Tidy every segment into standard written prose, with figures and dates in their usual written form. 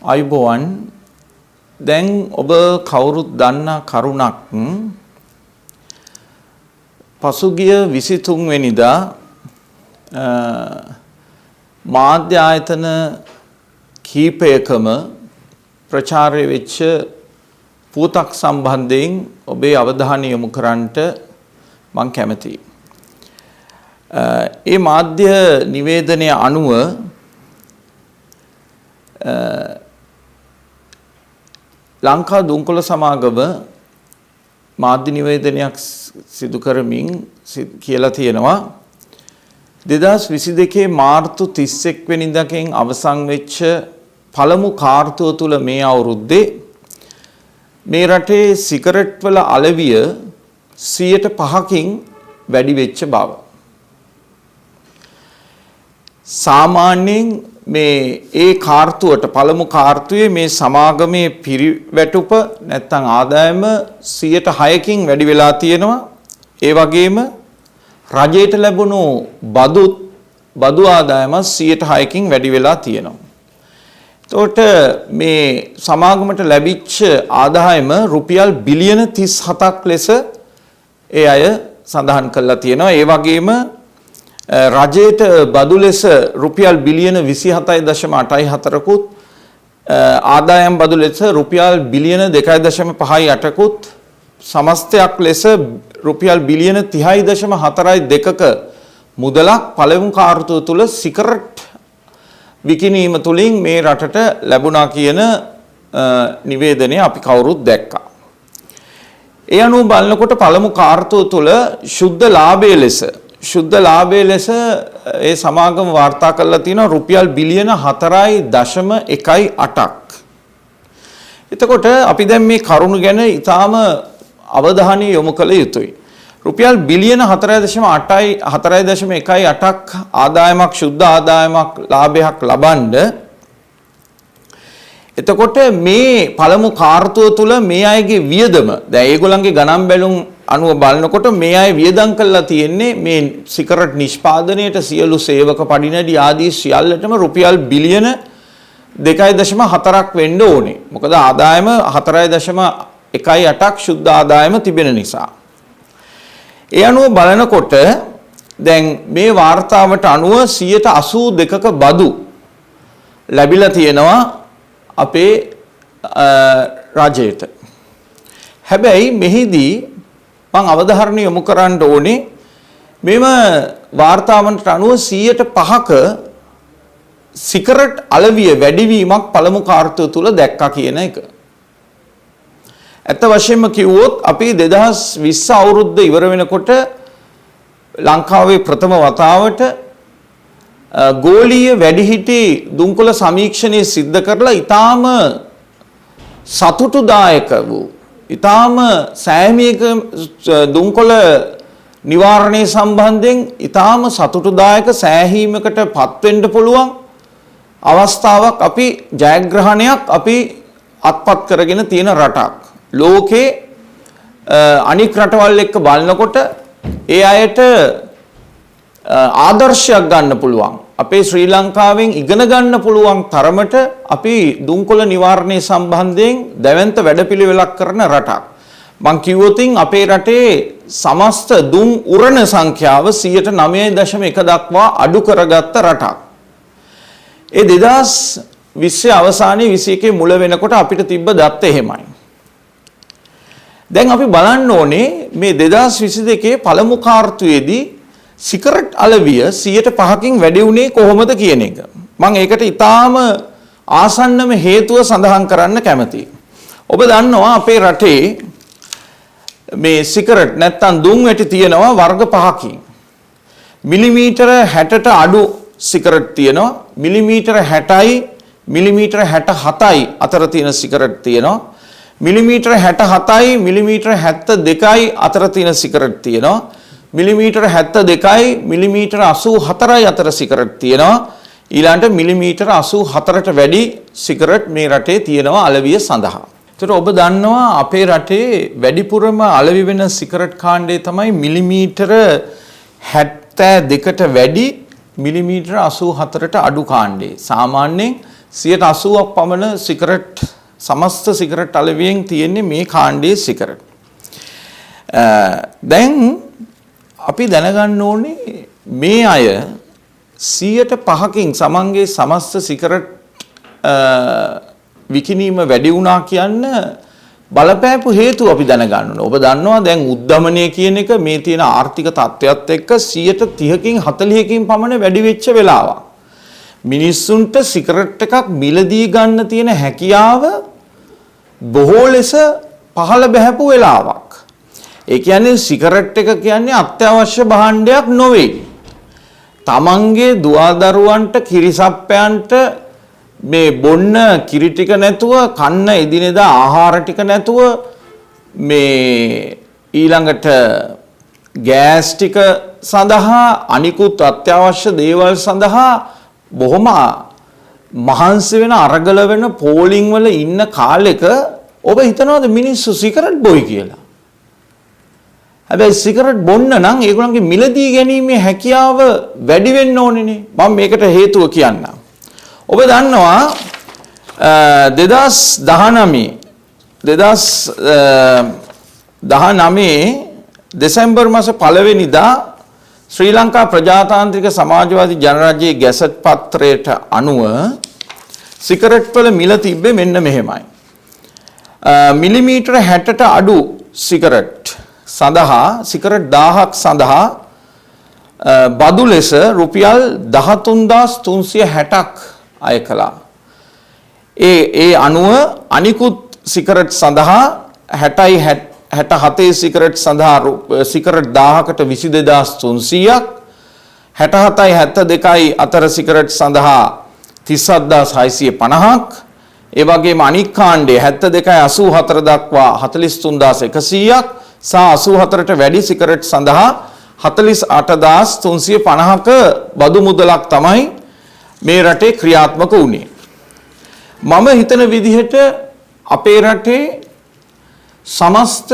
අයිබෝවන් දැන් ඔබ කවුරුත් දන්නා කරුණක් පසුගිය 23 වෙනිදා මාධ්‍ය ආයතන කීපයකම ප්‍රචාරය වෙච්ච පුවතක් සම්බන්ධයෙන් ඔබේ අවධානය යොමු කරන්නට මම කැමතියි. ඒ මාධ්‍ය නිවේදනය අනුව ලංකා දුම්කොළ සමාගම මාධ්‍ය නිවේදනයක් සිදු කරමින් කියලා තියෙනවා 2022 මාර්තු 31 වෙනිදාකින් අවසන් වෙච්ච පළමු කාර්තුව තුල මේ අවුරුද්දේ මේ රටේ සිගරට් වල අලවිය 105කින් වැඩි වෙච්ච බව. සාමාන්‍යයෙන් මේ ඒ කාර්තුවට පළමු කාර්තුවේ මේ සමාගමේ පිරිවැටුප නැත්නම් ආදායම 106කින් වැඩි වෙලා තියෙනවා. ඒ වගේම රජයට ලැබුණු බදු ආදායම 106කින් වැඩි වෙලා තියෙනවා. එතකොට මේ සමාගමට ලැබිච්ච ආදායම රුපියල් බිලියන 37ක් ලෙස ඒ අය සඳහන් කරලා තියෙනවා. ඒ වගේම රජයට බදු ලෙස රුපියල් බිලියන 27.84කුත් ආදායම් බදු ලෙස රුපියල් බිලියන 2.58කුත් සමස්තයක් ලෙස රුපියල් බිලියන 30.42ක මුදලක් පළමු කාර්තුව තුල සිගරට් විකිණීම තුලින් මේ රටට ලැබුණා කියන නිවේදනය අපි කවුරුත් දැක්කා. ඒ අනුව බලනකොට පළමු කාර්තුව තුල ශුද්ධ ලාභය ලෙස ඒ සමාගම වාර්තා කරලා තියෙනවා රුපියල් බිලියන 4.18ක්. එතකොට අපි දැන් මේ කරුණු ගැන ඊටාම අවධානය යොමු කළ යුතුයි. රුපියල් බිලියන 4.18ක් ආදායමක් ශුද්ධ ආදායමක් ලාභයක් ලබනද එතකොට මේ පළමු කාර්තුව තුල මේ අයගේ වියදම දැන් ඒගොල්ලන්ගේ ගණන් බැලුම් අනුව බලනකොට මේ අය වියදම් කළා තියෙන්නේ මේ සිගරට් නිෂ්පාදනයේට සියලු සේවක පඩිනඩි ආදී සියල්ලටම රුපියල් බිලියන 2.4ක් වෙන්න ඕනේ. මොකද ආදායම 4.18ක් ශුද්ධ ආදායම තිබෙන නිසා. ඒ අනුව බලනකොට දැන් මේ වාර්තාවට අනුව 82ක බදු ලැබිලා තියෙනවා අපේ රජයට. හැබැයි මෙහිදී මම අවධාරණය යොමු කරන්න ඕනේ මෙම වාර්තාවන්ට අනුව 105ක සිගරට් අලවිය වැඩිවීමක් පළමු කාර්තුව තුල දැක්කා කියන එක. ඇත්ත වශයෙන්ම කිව්වොත් අපි 2020 අවුරුද්ද ඉවර වෙනකොට ලංකාවේ ප්‍රථම වතාවට ගෝලීය වැඩිහිටි දුම්කොළ සමීක්ෂණය සිද්ධ කරලා ඊටාම සතුටුදායක වූ ඊටාම සෑහීමක දුම්කොළ නිවාරණය සම්බන්ධයෙන් ඊටාම සතුටුදායක සෑහීමකට පත් වෙන්න පුළුවන් අවස්ථාවක් අපි ජයග්‍රහණයක් අපි අත්පත් කරගෙන තියෙන රටක්. ලෝකේ අනික් රටවල් එක්ක බලනකොට ඒ අයට ආදර්ශයක් ගන්න පුළුවන්. අපේ ශ්‍රී ලංකාවෙන් ඉගෙන ගන්න පුළුවන් තරමට අපි දුම්කොළ නිවාරණය සම්බන්ධයෙන් දැවැන්ත වැඩපිළිවෙලක් කරන රටක්. මං කිව්වොතින් අපේ රටේ සමස්ත දුම් උරණ සංඛ්‍යාව 9.1 දක්වා අඩු කරගත්ත රටක්. ඒ 2020 අවසානයේ 21 මුල වෙනකොට අපිට තිබ්බ දත්ත එහෙමයි. දැන් අපි බලන්න ඕනේ මේ 2022 පළමු කාර්තුවේදී සිගරට් අලවිය 105කින් වැඩි වුණේ කොහොමද කියන එක. මම ඒකට ඊටාම ආසන්නම හේතුව සඳහන් කරන්න කැමතියි. ඔබ දන්නවා අපේ රටේ මේ සිගරට් නැත්තම් දුම් වැටි තියෙනවා වර්ග 5කින්. මිලිමීටර 60ට අඩු සිගරට් තියෙනවා. මිලිමීටර 60යි මිලිමීටර 67යි අතර තියෙන සිගරට් තියෙනවා. මිලිමීටර 67යි මිලිමීටර 72යි අතර තියෙන සිගරට් තියෙනවා. මිලිමීටර 72යි මිලිමීටර 84යි අතර සිගරට් තියෙනවා. ඊළඟට මිලිමීටර 84ට වැඩි සිගරට් මේ රටේ තියෙනවා අලවිය සඳහා. ඒතර ඔබ දන්නවා අපේ රටේ වැඩිපුරම අලෙවි වෙන සිගරට් කාණ්ඩය තමයි මිලිමීටර 72ට වැඩි මිලිමීටර 84ට අඩු කාණ්ඩේ. සාමාන්‍යයෙන් 80ක් පමණ සිගරට් සමස්ත සිගරට් අලෙවියෙන් තියෙන්නේ මේ කාණ්ඩයේ සිගරට්. දැන් අපි දැනගන්න ඕනේ මේ අය 105කින් සමන්ගේ සමස්ත සිගරට් විකිණීම වැඩි වුණා කියන්න බලපෑපු හේතු අපි දැනගන්න ඕනේ. ඔබ දන්නවා දැන් උද්දමනය කියන එක මේ තියෙන ආර්ථික තත්ත්වයක් එක්ක 30කින් 40කින් පමණ වැඩි වෙච්ච වෙලාවක්. මිනිස්සුන්ට සිගරට් එකක් මිලදී ගන්න තියෙන හැකියාව බොහෝ ලෙස පහළ බැහැපු වෙලාවක්. ඒ කියන්නේ සිගරට් එක කියන්නේ අත්‍යවශ්‍ය භාණ්ඩයක් නොවේ. තමන්ගේ දුවදරුවන්ට කිරිසප්පයන්ට මේ බොන්න කිරි ටික නැතුව කන්න එදිනෙදා ආහාර ටික නැතුව මේ ඊළඟට ගෑස් ටික සඳහා අනිකුත් අත්‍යවශ්‍ය දේවල් සඳහා බොහොම මහන්සි වෙන අරගල වෙන පෝලිං වල ඉන්න කාලෙක ඔබ හිතනවාද මිනිස්සු සිගරට් බොයි කියලා? හැබැයි සිගරට් බොන්න නම් ඒගොල්ලන්ගේ මිලදී ගැනීමේ හැකියාව වැඩි වෙන්න ඕනේනේ. මම මේකට හේතුව කියන්නම්. ඔබ දන්නවා 2019 දෙසැම්බර් මාස 1 වෙනිදා ශ්‍රී ලංකා ප්‍රජාතාන්ත්‍රික සමාජවාදී ජනරජයේ ගැසට් පත්‍රයට අනුව සිගරට් වල මිල තිබ්බේ මෙන්න මෙහෙමයි. මිලිමීටර 60ට අඩු සිගරට් සඳහා සිගරට් 1000ක් සඳහා බදු ලෙස රුපියල් 13360ක් අය කළා. ඒ අනුව අනිකුත් සිගරට් සඳහා 67 සිගරට් සඳහා සිගරට් 1000කට 22300ක් 67යි 72යි අතර සිගරට් සඳහා 37650ක් ඒ වගේම අනික් කාණ්ඩයේ 72යි 84 දක්වා 43100ක් සහ 84ට වැඩි සිගරට් සඳහා 48350ක බදු මුදලක් තමයි මේ රටේ ක්‍රියාත්මක වුණේ. මම හිතන විදිහට අපේ රටේ සමස්ත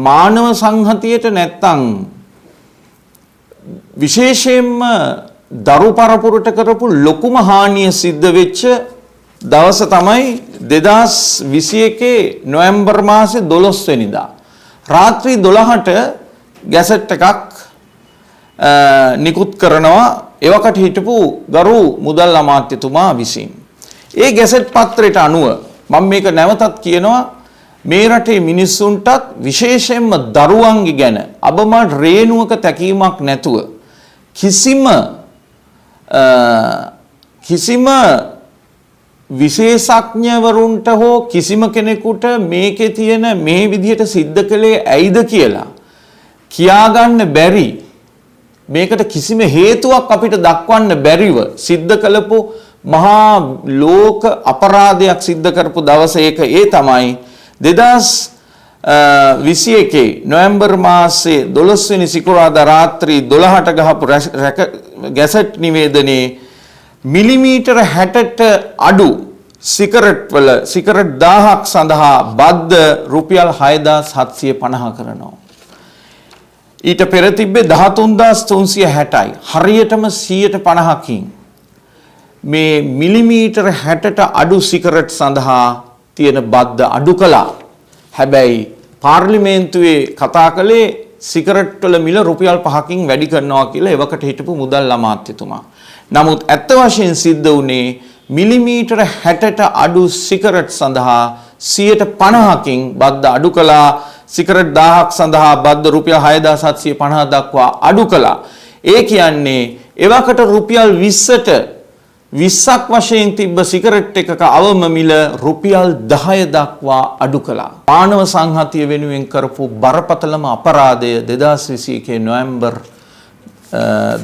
මානව සංහතියට නැත්තම් විශේෂයෙන්ම දරු පරපුරට කරපු ලොකුම හානිය සිද්ධ වෙච්ච දවස තමයි 2021 නොවැම්බර් මාසේ 12 වෙනිදා. රාත්‍රී 12ට ගැසට් එකක් නිකුත් කරනවා එවකට හිටපු ගරු මුදල් අමාත්‍යතුමා විසින්. ඒ ගැසට් පත්‍රයට අනුව මම මේක නැවතත් කියනවා මේ රටේ මිනිස්සුන්ටත් විශේෂයෙන්ම දරුවන්ගේ ගැන අබමල් රේණුවක තැකීමක් නැතුව කිසිම විශේෂඥවරුන්ට හෝ කිසිම කෙනෙකුට මේකේ තියෙන මේ විදිහට සිද්ධ කළේ ඇයිද කියලා කියාගන්න බැරි මේකට කිසිම හේතුවක් අපිට දක්වන්න බැරිව සිද්ධ කළපු මහා ලෝක අපරාධයක් සිද්ධ කරපු දවස ඒක ඒ තමයි 2021 නොවැම්බර් මාසේ 12 වෙනි සිකුරාදා රාත්‍රී 12ට ගහපු ගැසට් නිවේදනයේ මිලිමීටර 60ට අඩු සිගරට් වල සිගරට් 1000ක් සඳහා බද්ද රුපියල් 6750 කරනවා. ඊට පෙර තිබ්බේ 13360යි. හරියටම 150කින් මේ මිලිමීටර 60ට අඩු සිගරට් සඳහා තියෙන බද්ද අඩු කළා. හැබැයි පාර්ලිමේන්තුවේ කතා කළේ සිගරට් වල මිල රුපියල් 5කින් වැඩි කරනවා කියලා එවකට හිටපු මුදල් අමාත්‍යතුමා. නමුත් ඇත්ත වශයෙන් සිද්ධ වුණේ මිලිමීටර 60ට අඩු සිගරට් සඳහා 150කින් බද්ද අඩු කළා. සිගරට් 1000ක් සඳහා බද්ද රුපියල් 6750 දක්වා අඩු කළා. ඒ කියන්නේ එවකට රුපියල් 20ක් වශයෙන් තිබ්බ සිගරට් එකක අවම මිල රුපියල් 10 දක්වා අඩු කළා. මානව සංහතිය වෙනුවෙන් කරපු බරපතලම අපරාධය 2021 නොවැම්බර්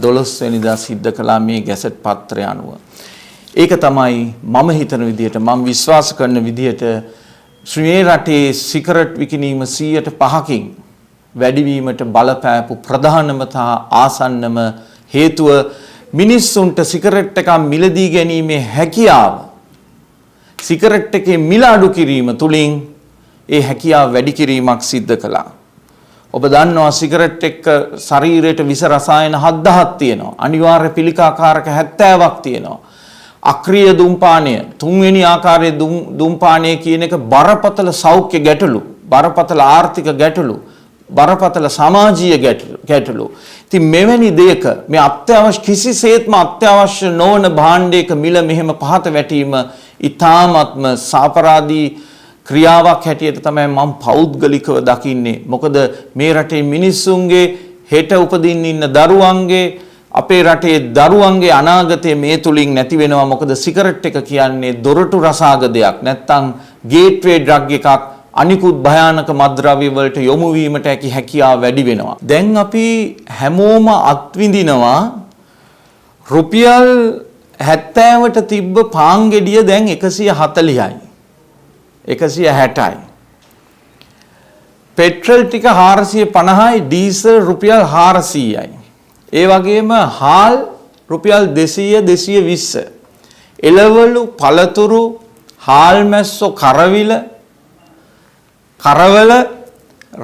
12 වෙනිදා සිද්ධ කළා මේ ගැසට් පත්‍රය අනුව. ඒක තමයි මම හිතන විදිහට මම විශ්වාස කරන විදිහට ශ්‍රී රටේ සිගරට් විකිණීම 105කින් වැඩිවීමට බලපෑපු ප්‍රධානම ආසන්නම හේතුව මිනිස්සුන්ට සිගරට් එකක් මිලදී ගැනීමේ හැකියාව සිගරට් එකේ මිල අඩු කිරීම තුලින් ඒ හැකියාව වැඩි කිරීමක් සිද්ධ කළා. ඔබ දන්නවා සිගරට් එක්ක ශරීරයට විස රසායන 7000ක් තියෙනවා. අනිවාර්ය පිළිකාකාරක 70ක් තියෙනවා. අක්‍රීය දුම්පානය, තුන්වෙනි ආකාරයේ දුම්පානය කියන එක බරපතල සෞඛ්‍ය ගැටලු, බරපතල ආර්ථික ගැටලු, බරපතල සමාජීය ගැටලු. ඉතින් මෙවැනි දෙයක මේ අත්‍යවශ්‍ය කිසිසේත්ම අත්‍යවශ්‍ය නොවන භාණ්ඩයක මිල මෙහෙම පහත වැටීම ඊ타ත්ම සාපරාධී ක්‍රියාවක් හැටියට තමයි මම පෞද්ගලිකව දකින්නේ. මොකද මේ රටේ මිනිස්සුන්ගේ හෙට උපදින්න ඉන්න දරුවන්ගේ අපේ රටේ දරුවන්ගේ අනාගතය මේ තුලින් නැති වෙනවා. මොකද සිගරට් එක කියන්නේ දොරටු රසාග දෙයක්. නැත්තම් ගේට්වේ ඩ්‍රග් එකක්. අනිකුත් භයානක මත්ද්‍රව්‍ය වලට යොමු වීමට හැකියාව වැඩි වෙනවා. දැන් අපි හැමෝම අත්විඳිනවා රුපියල් 70ට තිබ්බ පාන් ගෙඩිය දැන් 140යි. 160යි. පෙට්‍රල් ටික 450යි, ඩීසල් රුපියල් 400යි. ඒ වගේම හාල් රුපියල් 200 220. එළවලු, පළතුරු, හාල් මැස්සෝ, කරවල,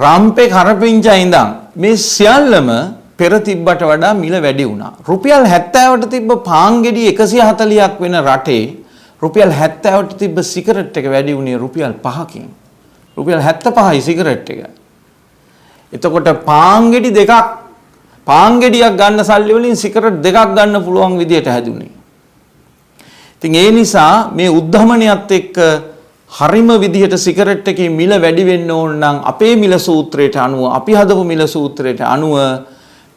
රම්පේ, කරපිංචා ඉඳන් මේ සියල්ලම පෙර තිබ්බට වඩා මිල වැඩි වුණා. රුපියල් 70ට තිබ්බ පාන් ගෙඩි 140ක් වෙන රටේ රුපියල් 70ට තිබ්බ සිගරට් එක වැඩි වුණේ රුපියල් 5කින්. රුපියල් 75යි සිගරට් එක. එතකොට පාන් ගෙඩියක් ගන්න සල්ලි වලින් සිගරට් දෙකක් ගන්න පුළුවන් විදියට හැදුනේ. ඉතින් ඒ නිසා මේ උද්ධමනයත් එක්ක හරිම විදිහට සිගරට් එකේ මිල වැඩි වෙන්න ඕන නම් අපේ මිල සූත්‍රයට අනුව, අපි හදපු මිල සූත්‍රයට අනුව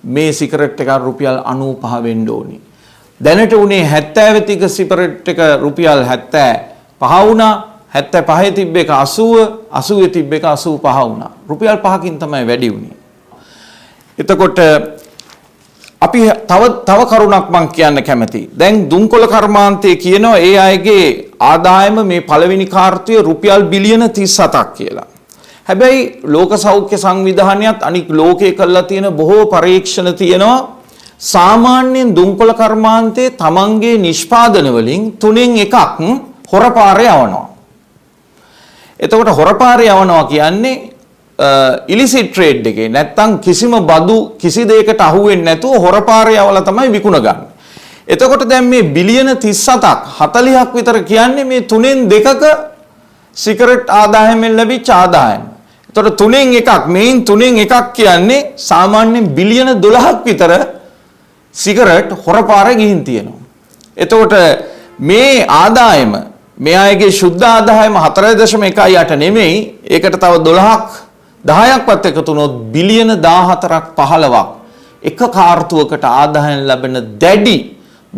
මේ සිගරට් එක රුපියල් 95 වෙන්න ඕනි. දැනට උනේ 70 තික සිගරට් එක රුපියල් 75 වුණා. 75 තිබ්බ එක 80, 80 තිබ්බ එක 85 වුණා. රුපියල් 5කින් තමයි වැඩි වුණේ. එතකොට අපි තව කරුණක් මම කියන්න කැමතියි. දැන් දුම්කොළ කර්මාන්තයේ කියනවා ඒ අයගේ ආදායම මේ පළවෙනි කාර්තුවේ රුපියල් බිලියන 37ක් කියලා. හැබැයි ලෝක සෞඛ්‍ය සංවිධානයත් අනික් ලෝකයේ කළා තියෙන බොහෝ පරීක්ෂණ තියෙනවා. සාමාන්‍යයෙන් දුම්කොළ කර්මාන්තයේ තමන්ගේ නිෂ්පාදන වලින් 3න් 1ක් හොරපාරේ යවනවා. එතකොට හොරපාරේ යවනවා කියන්නේ ඉලිසිට් ට්‍රේඩ් එකේ නැත්තම් කිසිම බදු කිසි දෙයකට අහු වෙන්නේ නැතුව හොරපාරේ යවලා තමයි විකුණ ගන්න. එතකොට දැන් මේ බිලියන 37ක් 40ක් විතර කියන්නේ මේ 3න් 2ක සිගරට් ආදායමෙන් ලැබිච්ච ආදායම. එතකොට 3න් 1ක් මේන් 3න් 1ක් කියන්නේ සාමාන්‍යයෙන් බිලියන 12ක් විතර සිගරට් හොරපාරේ ගිහින් තියෙනවා. එතකොට මේ ආදායම මේ අයගේ ශුද්ධ ආදායම 4.18 නෙමෙයි, ඒකට තව 10ක්වත් එකතු වුණොත් බිලියන 14ක් 15ක් එක කාර්තුවකට ආදායම් ලැබෙන දැඩි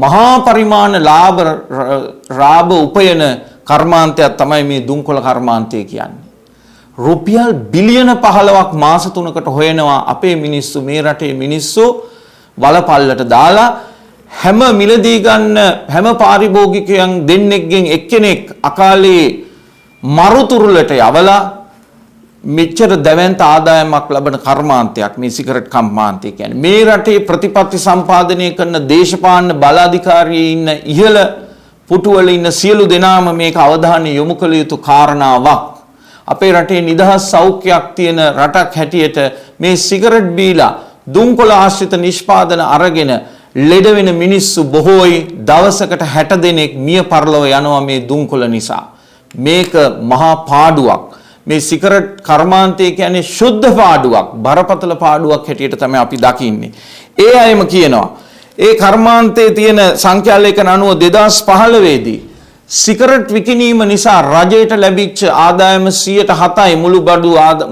මහා පරිමාණ ලාභ උපයන කර්මාන්තයක් තමයි මේ දුම්කොළ කර්මාන්තය කියන්නේ. රුපියල් බිලියන 15ක් මාස 3කට හොයනවා අපේ මිනිස්සු, මේ රටේ මිනිස්සු වලපල්ලට දාලා. හැම මිලදී ගන්න හැම පාරිභෝගිකයන් දෙන්නෙක්ගෙන් එක්කෙනෙක් අකාලේ මරුතුරුලට යවලා මෙච්චර දැවැන්ත ආදායමක් ලබන කර්මාන්තයක් මේ සිගරට් කර්මාන්තය කියන්නේ. මේ රටේ ප්‍රතිපත්ති සම්පාදනය කරන දේශපාලන බලාධිකාරියේ ඉන්න ඉහළ පුටුවල ඉන්න සියලු දෙනාම මේක අවධානය යොමු කළ යුතු කාරණාවක්. අපේ රටේ නිදහස් සෞඛ්‍යයක් තියෙන රටක් හැටියට මේ සිගරට් බීලා දුම්කොළ ආශ්‍රිත නිෂ්පාදන අරගෙන ලෙඩ වෙන මිනිස්සු බොහෝයි. දවසකට 60 දෙනෙක් මිය පරලොව යනවා මේ දුම්කොළ නිසා. මේක මහා පාඩුවක්. මේ සිගරට් කර්මාන්තය කියන්නේ ශුද්ධ පාඩුවක්, බරපතල පාඩුවක් හැටියට තමයි අපි දකින්නේ. ඒ අයම කියනවා ඒ කර්මාන්තයේ තියෙන සංඛ්‍යාලේඛන අනුව 2015 දී සිගරට් විකිණීම නිසා රජයට ලැබිච්ච ආදායම 107යි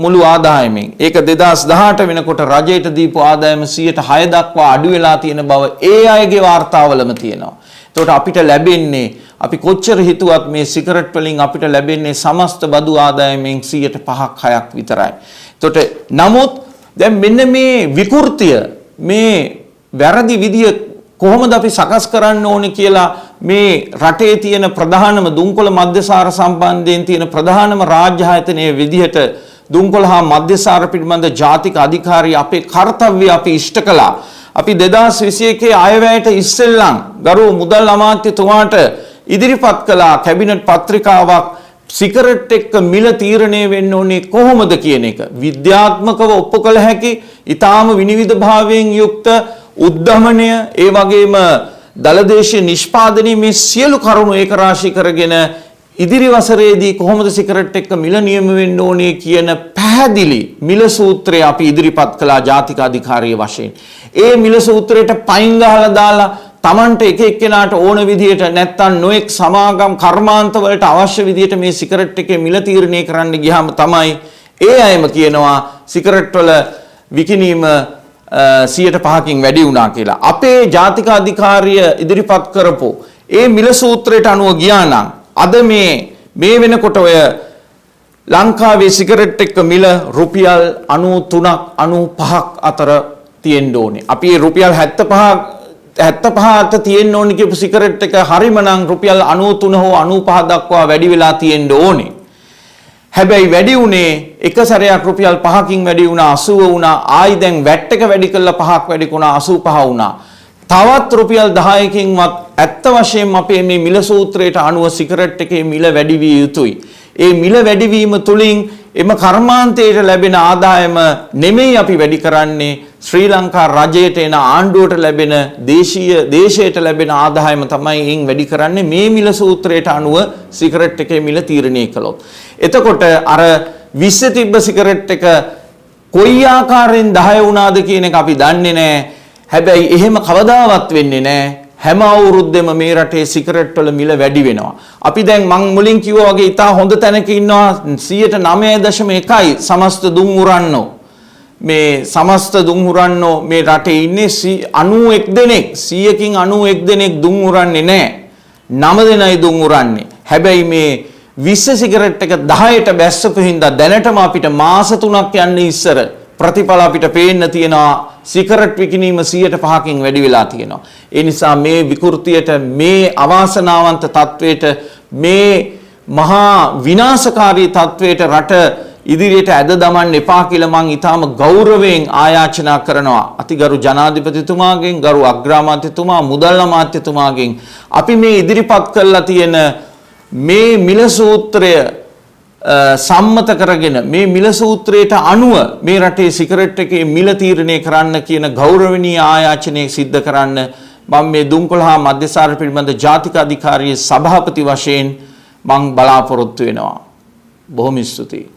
මුළු ආදායමෙන්. ඒක 2018 වෙනකොට රජයට දීපු ආදායම 106 දක්වා අඩු වෙලා තියෙන බව ඒ අයගේ වාර්තාවලම තියෙනවා. එතකොට අපිට ලැබෙන්නේ, අපි කොච්චර හිතුවත් මේ සිගරට් වලින් අපිට ලැබෙන්නේ සමස්ත බදු ආදායමෙන් 5%ක් 6ක් විතරයි. එතකොට නමුත් දැන් මෙන්න මේ විකෘතිය, මේ වැරදි විදිය කොහොමද අපි සකස් කරන්න ඕනේ කියලා මේ රටේ තියෙන ප්‍රධානම දුම්කොළ මධ්‍යසාර සම්බන්ධයෙන් තියෙන ප්‍රධානම රාජ්‍ය ආයතනයේ විදිහට දුම්කොළ හා මධ්‍යසාර පිළිබඳ ජාතික අධිකාරිය අපේ කාර්යය අපි ඉෂ්ට කළා. අපි 2021 අයවැයට ඉස්සෙල්ලම් ගරු මුදල් අමාත්‍යතුමාට ඉදිරිපත් කළා කැබිනට් පත්‍රිකාවක් සිගරට් එක්ක මිල තීරණය වෙන්න ඕනේ කොහොමද කියන එක. විද්‍යාත්මකව ඔප්පු කළ හැකි, ඊටාම විනිවිද භාවයෙන් යුක්ත උද්ධමනය, ඒ වගේම දලදේශීය නිෂ්පාදනයේ මේ සියලු කරුණු ඒකරාශී කරගෙන ඉදිරි වසරේදී කොහොමද සිගරට් එක මිල නියම වෙන්න ඕනේ කියන පැහැදිලි මිල සූත්‍රය අපි ඉදිරිපත් කළා ජාතික අධිකාරිය වශයෙන්. ඒ මිල සූත්‍රයට පයින් ගහලා දාලා Tamanට එක එක්කෙනාට ඕන විදියට නැත්තම් නොඑක් සමාගම් කර්මාන්ත වලට අවශ්‍ය විදියට මේ සිගරට් එකේ මිල තීරණය කරන්න ගියාම තමයි ඒ අයම කියනවා සිගරට් වල විකිණීම 105කින් වැඩි වුණා කියලා. අපේ ජාතික අධිකාරිය ඉදිරිපත් කරපු ඒ මිල සූත්‍රයට අනුව ගියා නම් අද මේ වෙනකොට ඔය ලංකාවේ සිගරට් එක මිල රුපියල් 93ක් 95ක් අතර තියෙන්න ඕනේ. අපි මේ රුපියල් 75ට තියෙන්න ඕනේ කියපු සිගරට් එක හරිම නම් රුපියල් 93 හෝ 95 දක්වා වැඩි වෙලා තියෙන්න ඕනේ. හැබැයි වැඩි උනේ එක සැරයක් රුපියල් 5කින් වැඩි වුණා 80 වුණා. ආයි දැන් වැට් එක වැඩි කළා 5ක් වැඩි වුණා 85 වුණා. තවත් රුපියල් 10කින්වත් ඇත්ත වශයෙන්ම අපේ මේ මිල සූත්‍රයට අනුව සිගරට් එකේ මිල වැඩි විය යුතුයි. ඒ මිල වැඩිවීම තුලින් එම කර්මාන්තයට ලැබෙන ආදායම නෙමෙයි අපි වැඩි කරන්නේ ශ්‍රී ලංකා රජයට එන ආණ්ඩුවට ලැබෙන දේශයට ලැබෙන ආදායම තමයි එයින් වැඩි කරන්නේ මේ මිල සූත්‍රයට අනුව සිගරට් එකේ මිල තීරණය කළොත්. එතකොට අර 20 තිබ්බ සිගරට් එක කොයි ආකාරයෙන් 10 වුණාද කියන එක අපි දන්නේ නැහැ. හැබැයි එහෙම කවදාවත් වෙන්නේ නැහැ. හැම අවුරුද්දෙම මේ රටේ සිගරට් වල මිල වැඩි වෙනවා. අපි දැන් මං මුලින් කිව්වා වගේ ඉතා හොඳ තැනක ඉන්නවා 9.1යි සමස්ත දුම්උරන්නෝ. මේ සමස්ත දුම්උරන්නෝ මේ රටේ ඉන්නේ 91 දෙනෙක්. 100කින් 91 දෙනෙක් දුම්උරන්නේ නැහැ. 9 දෙනයි දුම්උරන්නේ. හැබැයි මේ 20 සිගරට් එක 10ට බැස්සපු හින්දා දැනටම අපිට මාස 3ක් යන්න ඉස්සර ප්‍රතිඵල අපිට පේන්න තියෙනවා සිගරට් විකිණීම 105කින් වැඩි වෙලා තියෙනවා. ඒ නිසා මේ විකෘතියට මේ අවාසනාවන්ත තත්වයට මේ මහා විනාශකාරී තත්වයට රට ඉදිරියට ඇද දමන්න එපා කියලා මම ඊටාම ගෞරවයෙන් ආයාචනා කරනවා. අතිගරු ජනාධිපතිතුමාගෙන්, ගරු අග්‍රාමාත්‍යතුමා, මුදල් අමාත්‍යතුමාගෙන් අපි මේ ඉදිරිපත් කරලා තියෙන මේ මිල සූත්‍රය සම්මත කරගෙන මේ මිල සූත්‍රයට අනුව මේ රටේ සිගරට් එකේ මිල තීරණය කරන්න කියන ගෞරවනීය ආයාචනය සිද්ධ කරන්න මම මේ දුම්කොළහා මධ්‍යසාර පිළිබඳ ජාතික අධිකාරියේ සභාපති වශයෙන් මම බලාපොරොත්තු වෙනවා. බොහොම ස්තුතියි.